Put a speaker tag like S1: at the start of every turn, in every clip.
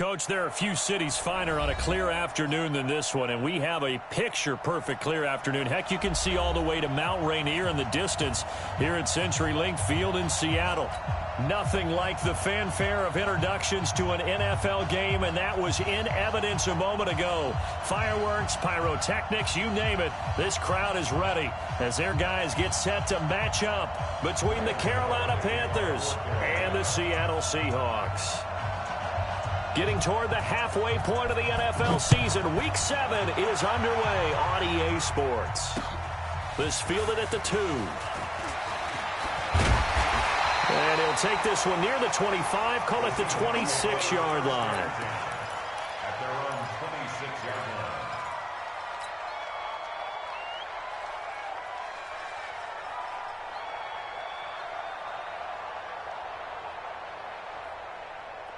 S1: Coach, there are a few cities finer on a clear afternoon than this one, and we have a picture-perfect clear afternoon. Heck, you can see all the way to Mount Rainier in the distance here at CenturyLink Field in Seattle. Nothing like the fanfare of introductions to an NFL game, and that was in evidence a moment ago. Fireworks, pyrotechnics, you name it. This crowd is ready as their guys get set to match up between the Carolina Panthers and the Seattle Seahawks. Getting toward the halfway point of the NFL season, Week 7 is underway on EA Sports. This fielded at the 2. And he'll take this one near the 25, call it the 26-yard line.
S2: At their own 26-yard line.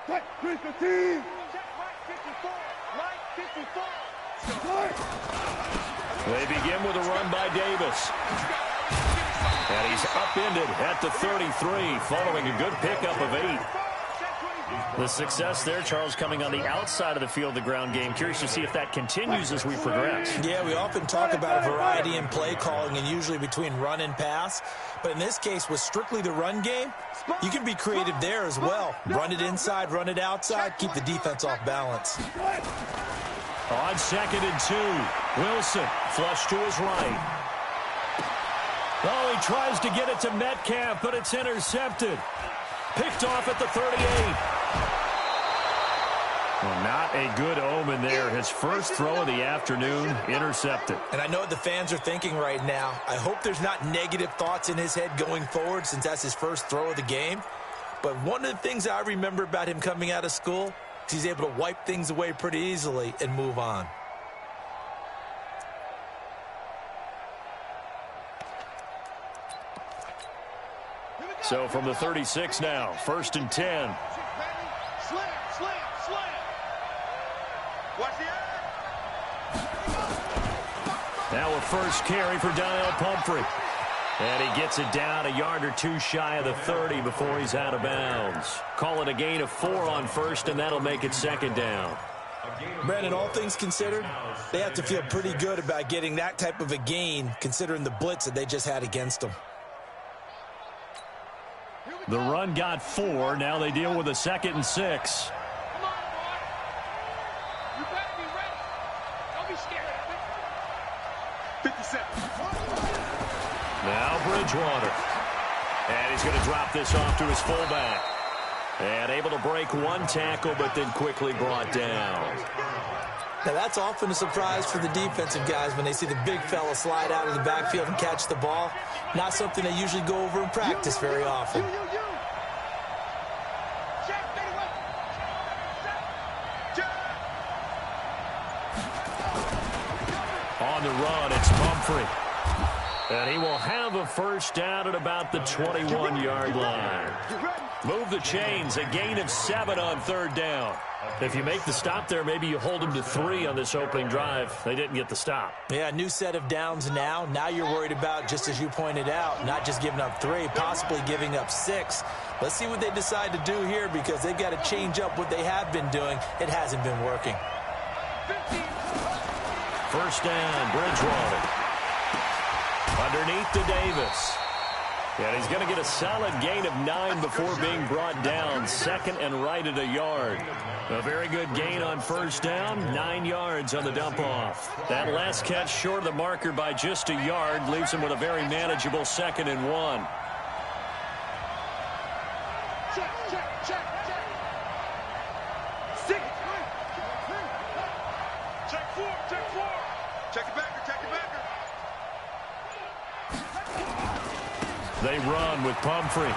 S3: Check 315. Check right 54.
S1: They begin with a run by Davis. And he's upended at the 33, following a good pickup of 8. The success there, Charles, coming on the outside of the field, the ground game. Curious to see if that continues as we progress.
S4: Yeah, we often talk about a variety in play calling and usually between run and pass. But in this case, with strictly the run game, you can be creative there as well. Run it inside, run it outside, keep the defense off balance.
S1: On 2nd and 2, Wilson flush to his right. Oh, he tries to get it to Metcalf, but it's intercepted. Picked off at the 38. Well, not a good omen there. His first throw of the afternoon, intercepted.
S4: And I know what the fans are thinking right now. I hope there's not negative thoughts in his head going forward since that's his first throw of the game. But one of the things I remember about him coming out of school is he's able to wipe things away pretty easily and move on.
S1: So from the 36 now, 1st and 10.
S3: Slam. Watch the
S1: Now a first carry for Donnell Pumphrey. And he gets it down a yard or 2 shy of the 30 before he's out of bounds. Call it a gain of 4 on first, and that'll make it 2nd down.
S4: Brandon, all things considered, they have to feel pretty good about getting that type of a gain considering the blitz that they just had against them.
S1: The run got 4. Now they deal with a 2nd and 6.
S3: Come on, boy. You better be ready. Don't be scared of it. 57.
S1: Now Bridgewater. And he's going to drop this off to his fullback. And able to break 1 tackle, but then quickly brought down.
S4: Now, that's often a surprise for the defensive guys when they see the big fella slide out of the backfield and catch the ball. Not something they usually go over in practice very often.
S1: On the run, it's Pumphrey. And he will have a first down at about the 21-yard line. Move the chains, a gain of 7 on 3rd down. If you make the stop there, maybe you hold them to 3 on this opening drive. They didn't get the stop.
S4: Yeah, new set of downs now. Now you're worried about, just as you pointed out, not just giving up 3, possibly giving up 6. Let's see what they decide to do here because they've got to change up what they have been doing. It hasn't been working.
S1: First down, Bridgewater. Underneath to Davis. And he's going to get a solid gain of 9 before being brought down. 2nd and right at a yard. A very good gain on first down. 9 yards on the dump-off. That last catch short of the marker by just a yard leaves him with a very manageable 2nd and 1. They run with Pumphrey.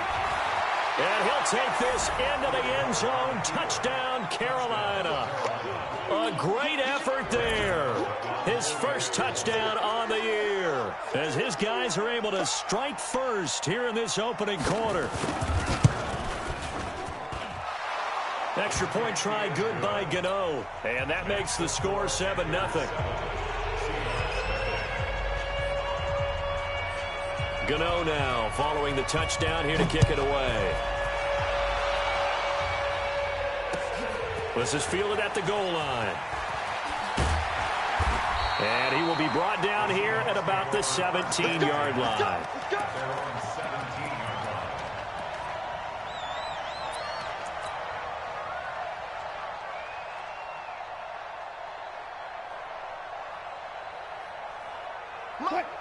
S1: And he'll take this into the end zone. Touchdown, Carolina. A great effort there. His first touchdown on the year. As his guys are able to strike first here in this opening quarter. Extra point try good by Gano. And that makes the score 7-0. Gano now following the touchdown here to kick it away. This is fielded at the goal line. And he will be brought down here at about the 17-yard line.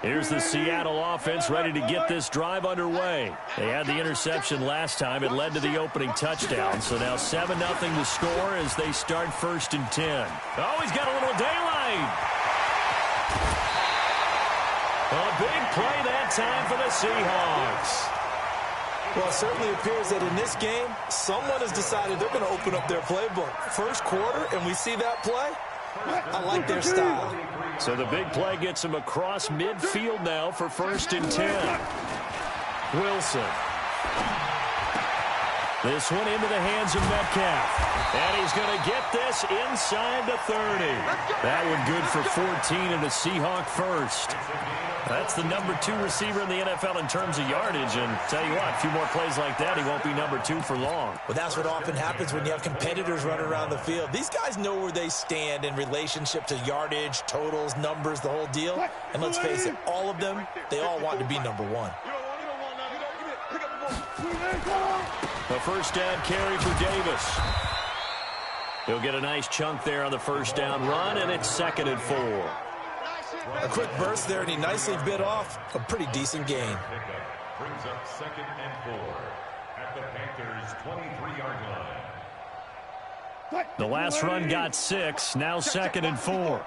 S1: Here's the Seattle offense ready to get this drive underway. They had the interception last time. It led to the opening touchdown. So now 7-0 to score as they start 1st and 10. Oh, he's got a little daylight. A big play that time for the Seahawks.
S4: Well, it certainly appears that in this game, someone has decided they're going to open up their playbook. First quarter, and we see that play. I like their style.
S1: So the big play gets him across midfield now for 1st and 10. Wilson. This one into the hands of Metcalf. And he's going to get this inside the 30. That one good for 14 and a Seahawk first. That's the number 2 receiver in the NFL in terms of yardage. And tell you what, a few more plays like that, he won't be number 2 for long.
S4: Well, that's what often happens when you have competitors running around the field. These guys know where they stand in relationship to yardage, totals, numbers, the whole deal. And let's face it, all of them, they all want to be number 1.
S1: A first down carry for Davis. He'll get a nice chunk there on the first down run, and it's 2nd and 4.
S4: A quick burst there, and he nicely bit off a pretty decent gain.
S2: Brings up 2nd and 4 at the Panthers' 23-yard line.
S1: The last run got 6, now 2nd and 4.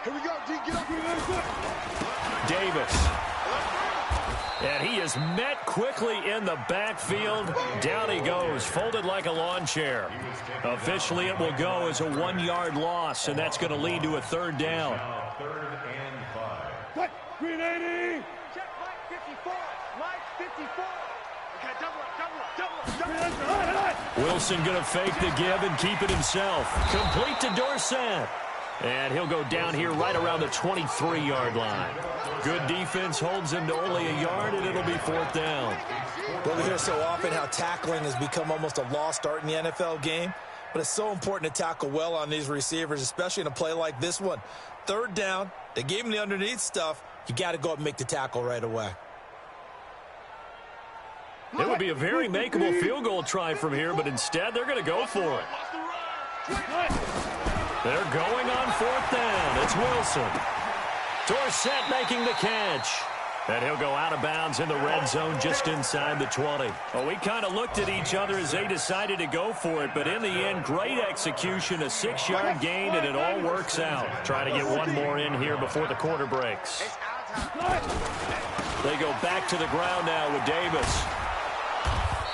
S3: Here we go, D, get up.
S1: Davis. And he is met quickly in the backfield. Down he goes, folded like a lawn chair. Officially, it will go as a 1-yard loss, and that's going to lead to a 3rd down.
S2: 3rd and 5.
S3: Green 80. Check Mike 54. Mike 54. Okay, double up.
S1: Wilson going to fake the give and keep it himself. Complete to Dorsett. And he'll go down here right around the 23-yard line. Good defense holds him to only a yard, and it'll be 4th down.
S4: Well, we hear so often how tackling has become almost a lost art in the NFL game. But it's so important to tackle well on these receivers, especially in a play like this one. 3rd down, they gave him the underneath stuff. You got to go up and make the tackle right away.
S1: It would be a very makeable field goal try from here, but instead they're going to go for it. They're going on 4th down. It's Wilson. Dorsett making the catch. And he'll go out of bounds in the red zone just inside the 20. Well, we kind of looked at each other as they decided to go for it, but in the end, great execution, a 6-yard gain, and it all works out. Trying to get one more in here before the quarter breaks. They go back to the ground now with Davis.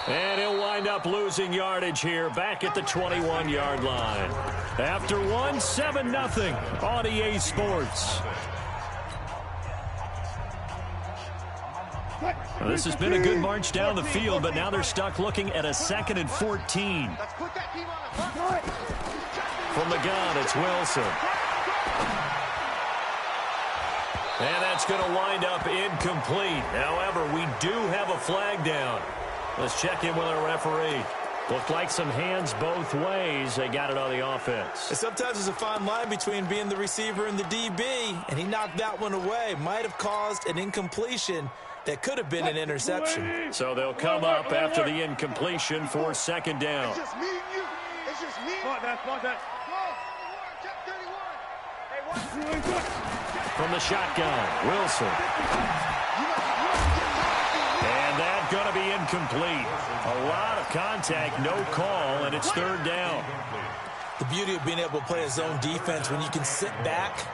S1: And he'll wind up losing yardage here back at the 21-yard line. After 7-0 on EA Sports. Well, this has been a good march down the field, but now they're stuck looking at a 2nd and 14. From the gun, it's Wilson. And that's going to wind up incomplete. However, we do have a flag down. Let's check in with our referee. Looked like some hands both ways. They got it on the offense.
S4: And sometimes there's a fine line between being the receiver and the DB, and he knocked that one away. Might have caused an incompletion that could have been an interception.
S1: So they'll come up after the incompletion for 2nd down.
S3: It's just me and you. It's just me.
S1: From the shotgun, Wilson. And that's going to be incomplete. A lot of contact, no call, and it's 3rd down.
S4: The beauty of being able to play a zone defense when you can sit back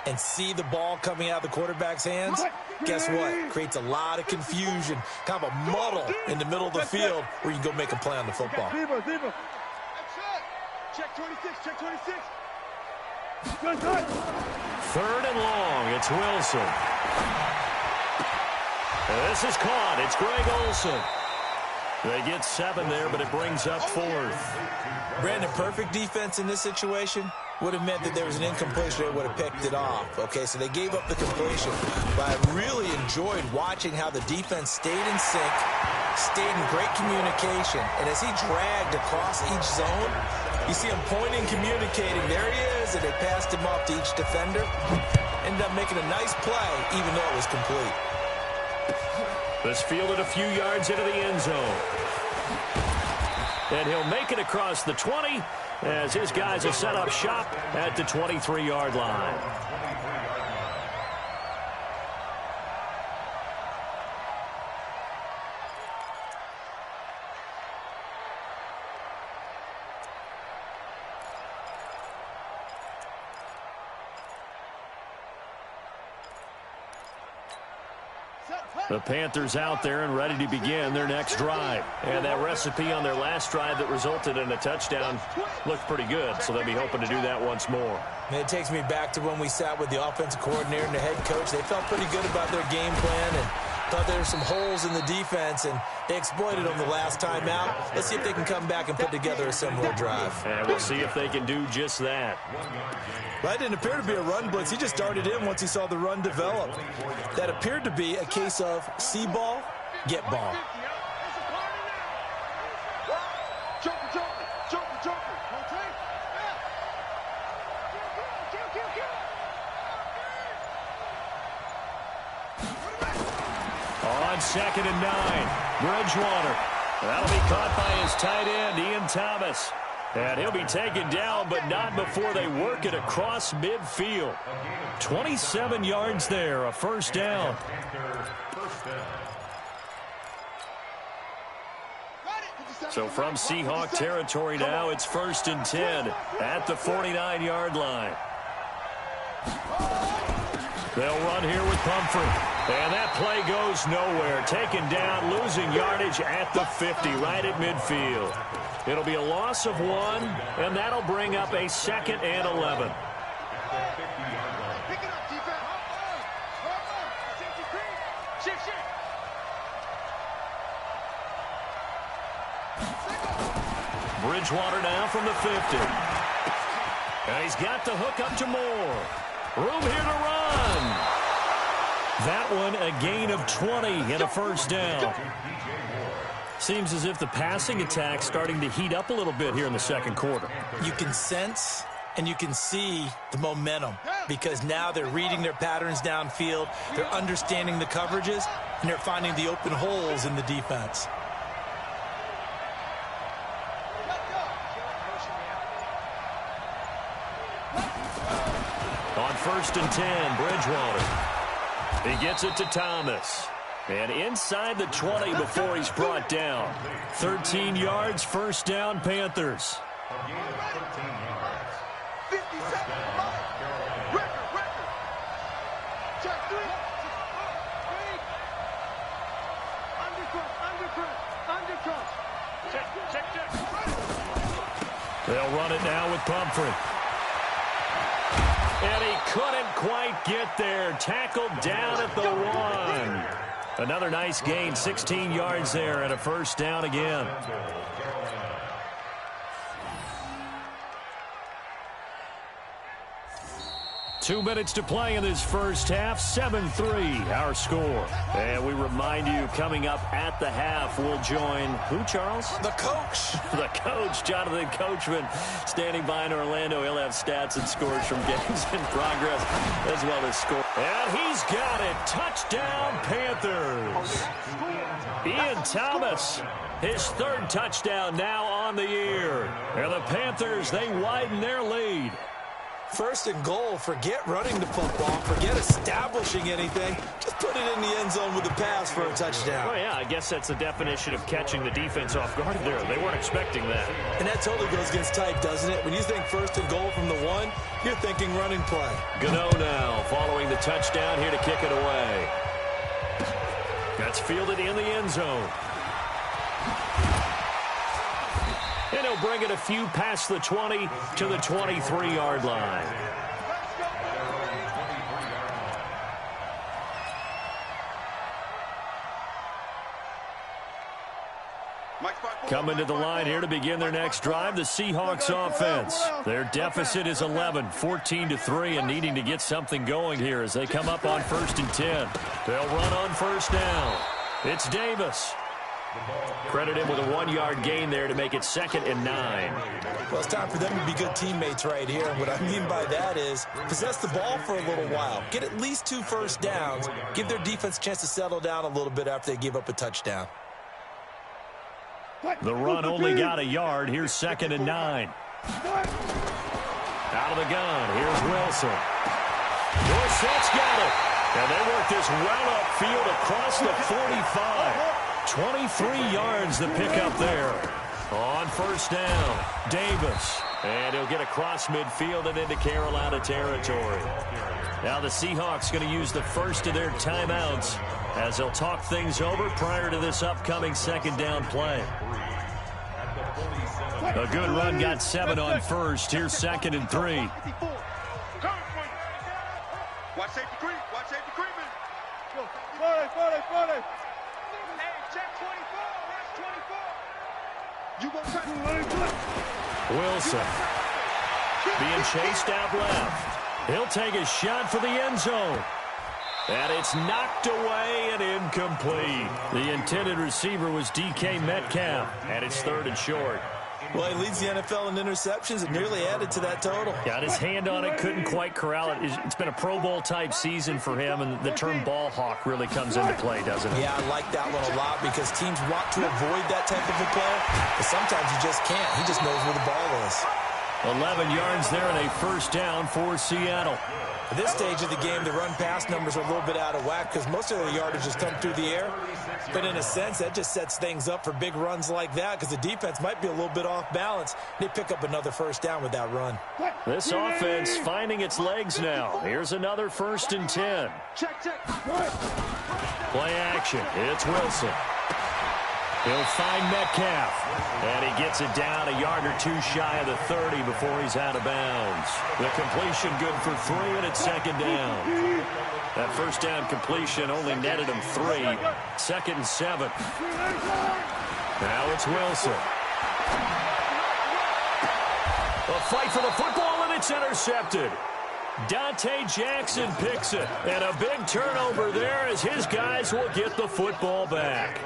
S4: and see the ball coming out of the quarterback's hands, guess what? Creates a lot of confusion, kind of a muddle in the middle of the field where you can go make a play on the football.
S3: Check 26, check 26.
S1: 3rd and long, it's Wilson. This is caught, it's Greg Olsen. They get 7 there, but it brings up 4th.
S4: Brandon, perfect defense in this situation would have meant that there was an incompletion. They would have picked it off. Okay, so they gave up the completion. But I really enjoyed watching how the defense stayed in sync, stayed in great communication. And as he dragged across each zone, You see him pointing, communicating. There he is, and they passed him off to each defender. Ended up making a nice play, even though it was complete.
S1: This fielded a few yards into the end zone. And he'll make it across the 20 as his guys will set up shop at the 23-yard line. The Panthers out there and ready to begin their next drive. And that recipe on their last drive that resulted in a touchdown looked pretty good, so they'll be hoping to do that once more.
S4: And it takes me back to when we sat with the offensive coordinator and the head coach. They felt pretty good about their game plan and thought there were some holes in the defense, and they exploited them the last time out. Let's see if they can come back and put together a similar drive.
S1: And we'll see if they can do just that.
S4: Well, that didn't appear to be a run blitz. He just darted in once he saw the run develop. That appeared to be a case of see ball, get ball.
S1: On 2nd and 9, Bridgewater. That'll be caught by his tight end, Ian Thomas. And he'll be taken down, but not before they work it across midfield. 27 yards there, a first down. So from Seahawk territory now, it's 1st and 10 at the 49-yard line. They'll run here with Pumphrey. And that play goes nowhere. Taken down, losing yardage at the 50, right at midfield. It'll be a loss of 1, and that'll bring up a 2nd and 11. Bridgewater now from the 50. And he's got the hook up to Moore. Room here to run. That one a gain of 20 and a first down. Seems as if the passing attack's starting to heat up a little bit here in the second quarter.
S4: You can sense and you can see the momentum because now they're reading their patterns downfield, they're understanding the coverages, and they're finding the open holes in the defense.
S1: On 1st and 10, Bridgewater. He gets it to Thomas. And inside the 20 before he's brought down. 13 yards, first down, Panthers. They'll run it now with Pumphrey. And he couldn't quite get there. Tackled down at the 1. Another nice gain, 16 yards there, and a first down again. Two minutes to play in this first half. 7-3, our score. And we remind you, coming up at the half, we'll join who, Charles?
S4: The coach.
S1: The coach, Jonathan Coachman, standing by in Orlando. He'll have stats and scores from games in progress, as well as score. And he's got it. Touchdown, Panthers. Ian Thomas, his 3rd touchdown now on the year. And the Panthers, they widen their lead.
S4: 1st and goal. Forget running the football. Forget establishing anything. Just put it in the end zone with the pass for a touchdown.
S1: Oh, yeah, I guess that's the definition of catching the defense off guard there. They weren't expecting that.
S4: And that totally goes against type, doesn't it? When you think 1st and goal from the 1, you're thinking running play.
S1: Gano now following the touchdown here to kick it away. That's fielded in the end zone. And he'll bring it a few past the 20 to the 23-yard line. Coming to the line here to begin their next drive, the Seahawks offense. Their deficit is 11, 14-3, and needing to get something going here as they come up on 1st and 10. They'll run on 1st down. It's Davis. Credit him with a 1-yard gain there to make it 2nd and 9.
S4: Well, it's time for them to be good teammates right here. And what I mean by that is possess the ball for a little while. Get at least 2 first downs. Give their defense a chance to settle down a little bit after they give up a touchdown.
S1: The run only got a yard. Here's 2nd and 9. Out of the gun. Here's Wilson. Dorsett's got it. And they work this run upfield across the 45. 23 yards to pick up there. On first down, Davis. And he'll get across midfield and into Carolina territory. Now the Seahawks going to use the first of their timeouts as they'll talk things over prior to this upcoming 2nd down play. A good run got 7 on first. Here's 2nd and 3.
S3: Watch safety creep. Watch safety creeping. Hey, check 24. That's 24. You gonna touch
S1: Wilson being chased out left. He'll take a shot for the end zone. And it's knocked away and incomplete. The intended receiver was DK Metcalf, and it's 3rd and short.
S4: Well, he leads the NFL in interceptions and nearly added to that total.
S1: Got his hand on it, couldn't quite corral it. It's been a Pro Bowl-type season for him, and the term ball hawk really comes into play, doesn't it?
S4: Yeah, I like that one a lot because teams want to avoid that type of a player, but sometimes you just can't. He just knows where the ball is.
S1: 11 yards there and a first down for Seattle.
S4: At this stage of the game, the run-pass numbers are a little bit out of whack because most of the yardage has come through the air. But in a sense, that just sets things up for big runs like that because the defense might be a little bit off balance. They pick up another first down with that run.
S1: This offense finding its legs now. Here's another 1st and 10. Play action. It's Wilson. He'll find Metcalf. And he gets it down a yard or 2 shy of the 30 before he's out of bounds. The completion good for 3, and it's 2nd down. That first down completion only netted him 3. 2nd and 7. Now it's Wilson. A fight for the football, and it's intercepted. Dante Jackson picks it. And a big turnover there as his guys will get the football back.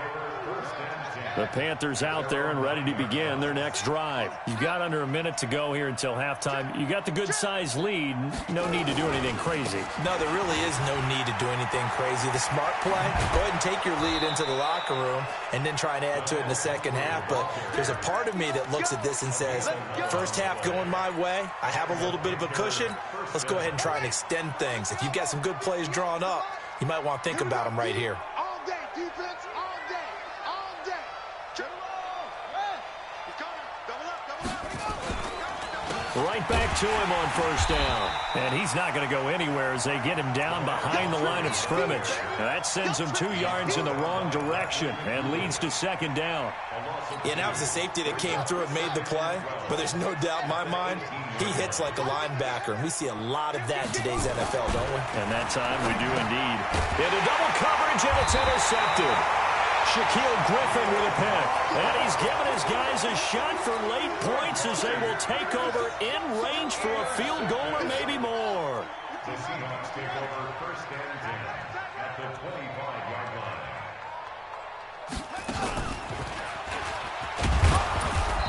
S1: The Panthers out there and ready to begin their next drive. You've got under a minute to go here until halftime. You got the good-sized lead. No need to do anything crazy.
S4: No, there really is no need to do anything crazy. The smart play, go ahead and take your lead into the locker room and then try and add to it in the second half. But there's a part of me that looks at this and says, first half going my way. I have a little bit of a cushion. Let's go ahead and try and extend things. If you've got some good plays drawn up, you might want to think about them right here.
S3: all day, defense, all day.
S1: Right back to him on first down. And he's not going to go anywhere as they get him down behind the line of scrimmage. That sends him 2 yards in the wrong direction and leads to 2nd down.
S4: Yeah, that was a safety that came through and made the play. But there's no doubt in my mind, he hits like a linebacker. And we see a lot of that in today's NFL, don't we?
S1: And that time we do indeed. Into double coverage, and it's intercepted. Shaquille Griffin with a pick. And he's given his guys a shot for late points as they will take over in range for a field goal or maybe more.
S2: The Seahawks take over 1st and 10 at the 25-yard line.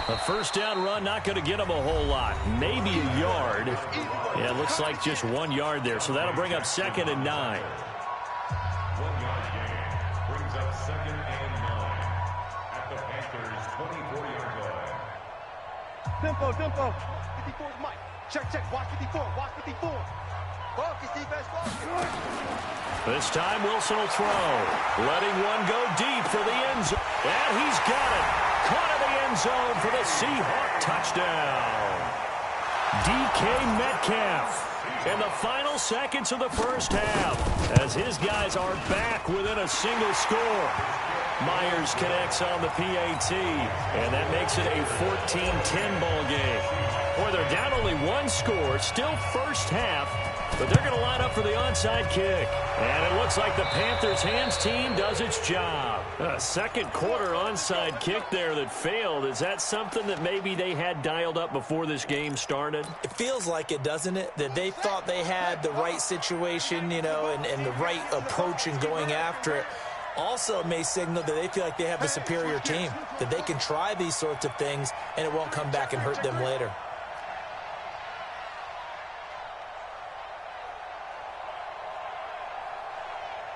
S1: A first down run not going to get him a whole lot. Maybe a yard. Yeah, it looks like just 1 yard there. So that'll bring up 2nd and 9.
S2: 1-yard gain brings up 2nd and 9 at the Panthers' 24-yard line.
S3: Tempo. 54 is Mike. Check. Watch 54. Focus, defense, focus.
S1: This time Wilson will throw. Letting one go deep for the end zone. And he's got it. Caught in the end zone for the Seahawk touchdown. DK Metcalf in the final seconds of the first half as his guys are back within a single score. Myers connects on the PAT, and that makes it a 14-10 ball game. Boy, they're down only 1 score, still first half, but they're going to line up for the onside kick. And it looks like the Panthers' hands team does its job. A second quarter onside kick there that failed. Is that something that maybe they had dialed up before this game started?
S4: It feels like it, doesn't it? That they thought they had the right situation, and the right approach in going after it. Also, it may signal that they feel like they have the superior team, that they can try these sorts of things, and it won't come back and hurt them later.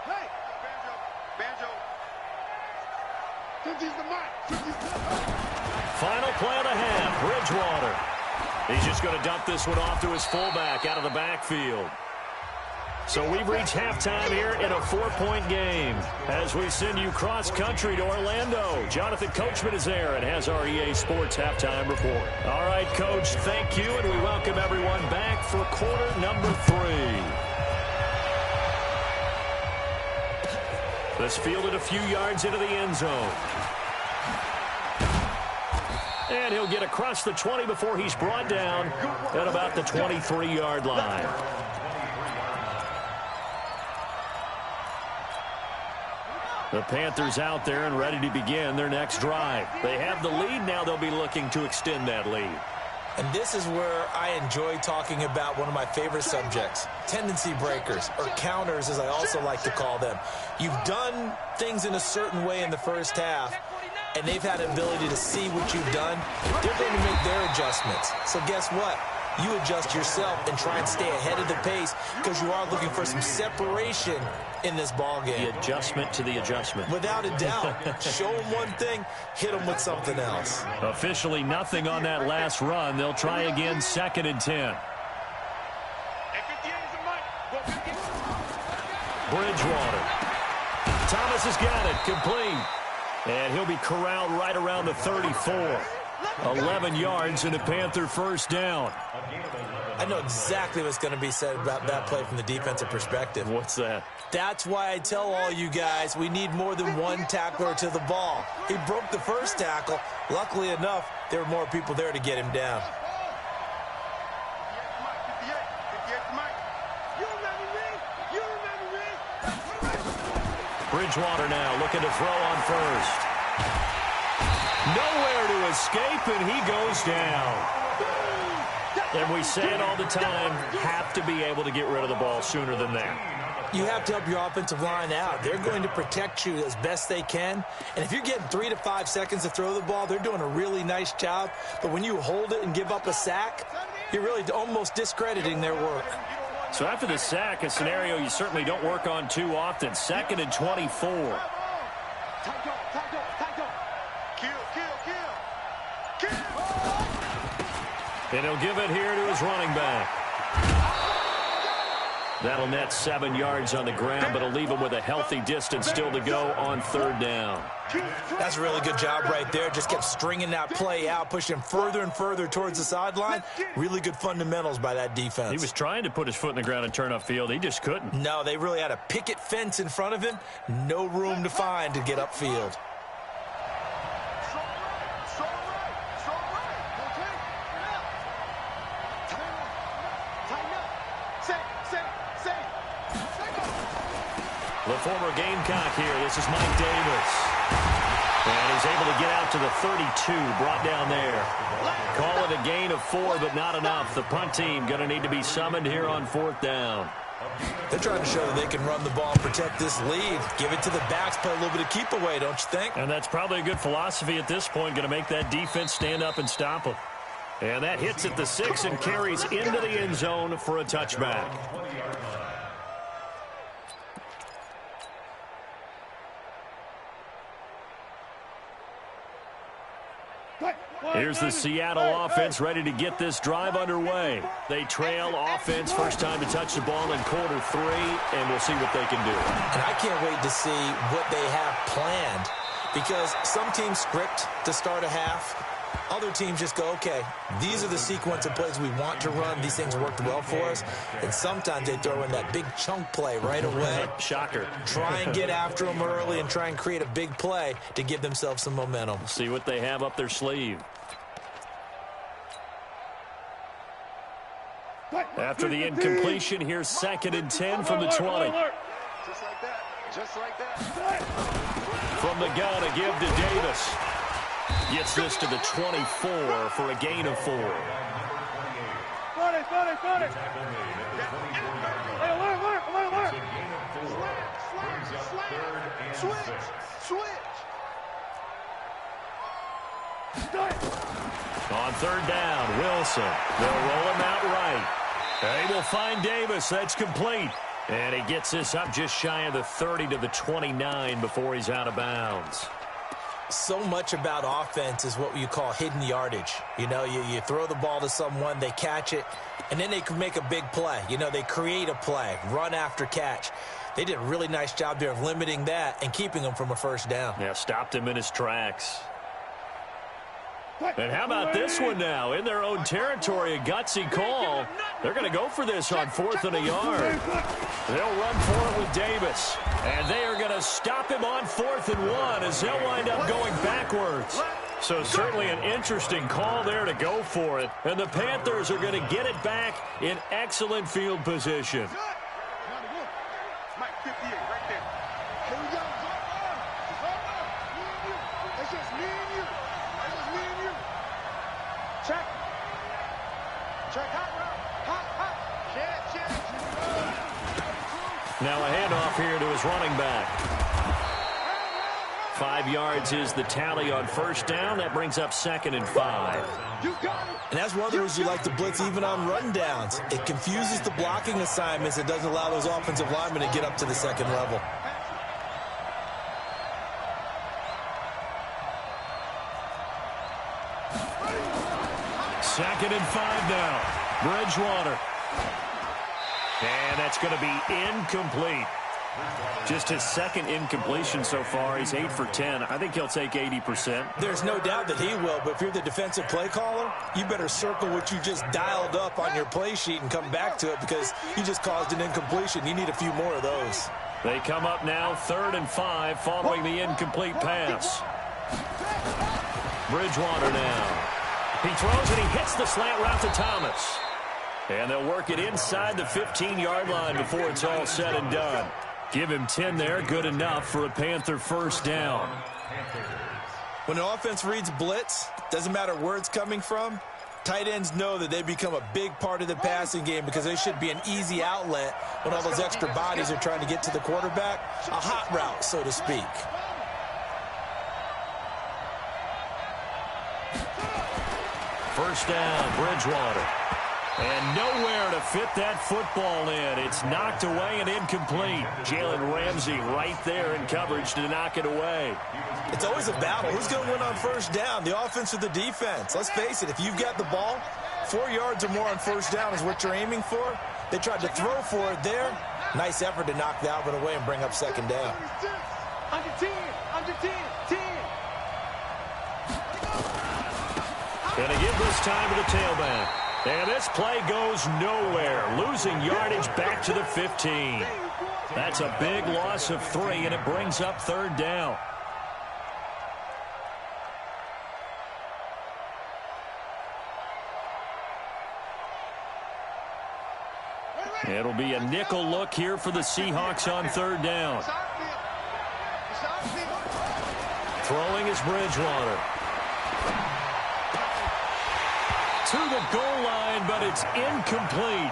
S3: Hey, Banjo. Banjo.
S1: Final play of the half, Bridgewater. He's just going to dump this one off to his fullback out of the backfield. So we've reached halftime here in a 4-point game as we send you cross-country to Orlando. Jonathan Coachman is there and has our EA Sports halftime report. All right, Coach, thank you, and we welcome everyone back for quarter number 3. This fielded a few yards into the end zone. And he'll get across the 20 before he's brought down at about the 23-yard line. The Panthers out there and ready to begin their next drive. They have the lead. Now they'll be looking to extend that lead.
S4: And this is where I enjoy talking about one of my favorite subjects, tendency breakers, or counters as I also like to call them. You've done things in a certain way in the first half, and they've had an ability to see what you've done. They're going to make their adjustments. So guess what? You adjust yourself and try and stay ahead of the pace because you are looking for some separation in this ball game.
S1: The adjustment to the adjustment.
S4: Without a doubt. Show them one thing, hit them with something else.
S1: Officially nothing on that last run. They'll try again, 2nd and 10. Bridgewater. Thomas has got it, complete. And he'll be corralled right around the 34. 11 yards and a Panther first down.
S4: I know exactly what's going to be said about that play from the defensive perspective.
S1: What's that?
S4: That's why I tell all you guys we need more than one tackler to the ball. He broke the first tackle. Luckily enough, there were more people there to get him down.
S1: Bridgewater now looking to throw on first. Nowhere to escape, and he goes down. And we say it all the time, have to be able to get rid of the ball sooner than that.
S4: You have to help your offensive line out. They're going to protect you as best they can. And if you're getting 3 to 5 seconds to throw the ball, they're doing a really nice job. But when you hold it and give up a sack, you're really almost discrediting their work.
S1: So after the sack, a scenario you certainly don't work on too often. 2nd and 24. And he'll give it here to his running back. That'll net 7 yards on the ground, but it'll leave him with a healthy distance still to go on 3rd down.
S4: That's a really good job right there. Just kept stringing that play out, pushing him further and further towards the sideline. Really good fundamentals by that defense.
S1: He was trying to put his foot in the ground and turn upfield. He just couldn't.
S4: No, they really had a picket fence in front of him. No room to find to get upfield.
S1: The former Gamecock here. This is Mike Davis. And he's able to get out to the 32, brought down there. Call it a gain of 4, but not enough. The punt team going to need to be summoned here on 4th down.
S4: They're trying to show that they can run the ball and protect this lead. Give it to the backs, play a little bit of keep away, don't you think?
S1: And that's probably a good philosophy at this point. Going to make that defense stand up and stop them. And that hits at the 6 and carries into the end zone for a touchback. Here's the Seattle offense ready to get this drive underway. They trail offense, first time to touch the ball in quarter 3, and we'll see what they can do.
S4: And I can't wait to see what they have planned, because some teams script to start a half. Other teams just go, okay, these are the sequence of plays we want to run. These things worked well for us. And sometimes they throw in that big chunk play right away.
S1: Shocker.
S4: Try and get after them early and try and create a big play to give themselves some momentum.
S1: See what they have up their sleeve. After the incompletion, here's 2nd and 10 from the 20.
S3: Just like that. Just like that.
S1: From the gun, a give to Davis. Gets this to the 24 for a gain of 4.
S3: Got it. Hey, alert.
S1: On third down, Wilson. They'll roll him out right. They will find Davis. That's complete. And he gets this up just shy of the 30 to the 29 before he's out of bounds.
S4: So much about offense is what you call hidden yardage. You know, you throw the ball to someone, they catch it, and then they can make a big play. You know, they create a play, run after catch. They did a really nice job there of limiting that and keeping him from a first down.
S1: Yeah, stopped him in his tracks. And how about this one now? In their own territory, a gutsy call. They're going to go for this on 4th and a yard. They'll run for it with Davis. And they are going to stop him on 4th and 1 as they'll wind up going backwards. So certainly an interesting call there to go for it. And the Panthers are going to get it back in excellent field position.
S3: Mike 58 right there. Here we go. It's just me and you. It's just me and you. Check. Check hot route. Hot. Check.
S1: Now a handoff here to his running back. 5 yards is the tally on first down. That brings up 2nd and 5.
S4: And that's one of the reasons you like to blitz even on run downs. It confuses the blocking assignments. It doesn't allow those offensive linemen to get up to the second level.
S1: Second and 5 now. Bridgewater. And that's going to be incomplete. Just his second incompletion so far. He's 8 for 10. I think he'll take 80%.
S4: There's no doubt that he will, but if you're the defensive play caller, you better circle what you just dialed up on your play sheet and come back to it because you just caused an incompletion. You need a few more of those.
S1: They come up now 3rd and 5 following the incomplete pass. Bridgewater now. He throws and he hits the slant route to Thomas. And they'll work it inside the 15-yard line before it's all said and done. Give him 10 there, good enough for a Panther first down.
S4: When an offense reads blitz, doesn't matter where it's coming from, tight ends know that they become a big part of the passing game because they should be an easy outlet when all those extra bodies are trying to get to the quarterback. A hot route, so to speak.
S1: First down, Bridgewater. And nowhere to fit that football in. It's knocked away and incomplete. Jalen Ramsey right there in coverage to knock it away.
S4: It's always a battle. Who's going to win on first down, the offense or the defense? Let's face it, if you've got the ball, 4 yards or more on first down is what you're aiming for. They tried to throw for it there. Nice effort to knock that one away and bring up second down.
S3: Under 10.
S1: Going to give this time to the tailback. And this play goes nowhere. Losing yardage back to the 15. That's a big loss of 3, and it brings up 3rd down. It'll be a nickel look here for the Seahawks on 3rd down. Throwing is Bridgewater. To the goal line, but it's incomplete.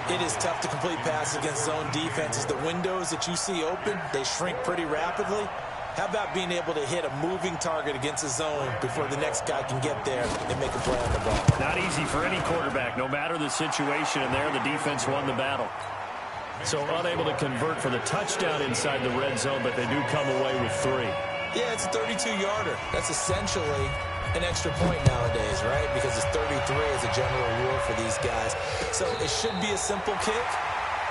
S4: It is tough to complete passes against zone defenses. The windows that you see open, they shrink pretty rapidly. How about being able to hit a moving target against a zone before the next guy can get there and make a play on the ball?
S1: Not easy for any quarterback, no matter the situation, and there the defense won the battle. So unable to convert for the touchdown inside the red zone, but they do come away with 3.
S4: Yeah, it's a 32-yarder. That's essentially an extra point nowadays, right? Because it's 33 as a general rule for these guys. So it should be a simple kick.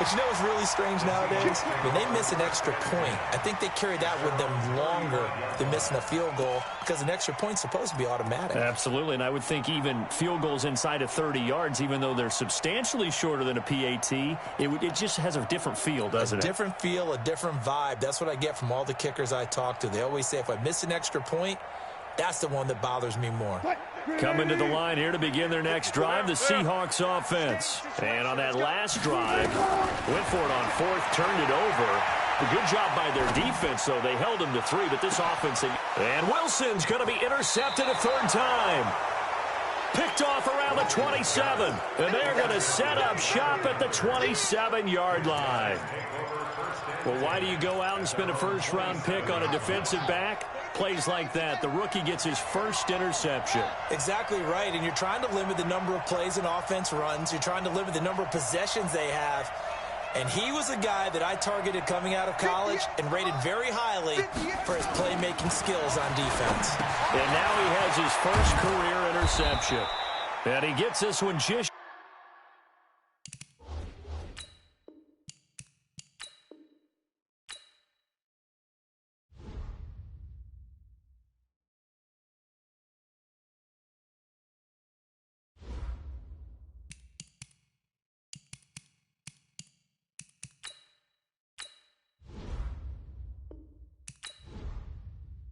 S4: But you know what's really strange nowadays? When they miss an extra point, I think they carry that with them longer than missing a field goal because an extra point's supposed to be automatic.
S1: Absolutely, and I would think even field goals inside of 30 yards, even though they're substantially shorter than a PAT, it just has a different feel, doesn't it?
S4: A different feel, a different vibe. That's what I get from all the kickers I talk to. They always say if I miss an extra point, that's the one that bothers me more.
S1: Coming to the line here to begin their next drive, the Seahawks offense. And on that last drive, went for it on 4th, turned it over. A good job by their defense, though. They held him to 3, but this offense... And Wilson's going to be intercepted a 3rd time. Picked off around the 27. And they're going to set up shop at the 27-yard line. Well, why do you go out and spend a first-round pick on a defensive back? Plays like that. The rookie gets his first interception.
S4: Exactly right, and you're trying to limit the number of plays an offense runs. You're trying to limit the number of possessions they have. And he was a guy that I targeted coming out of college and rated very highly for his playmaking skills on defense.
S1: And now he has his first career interception. And he gets this one just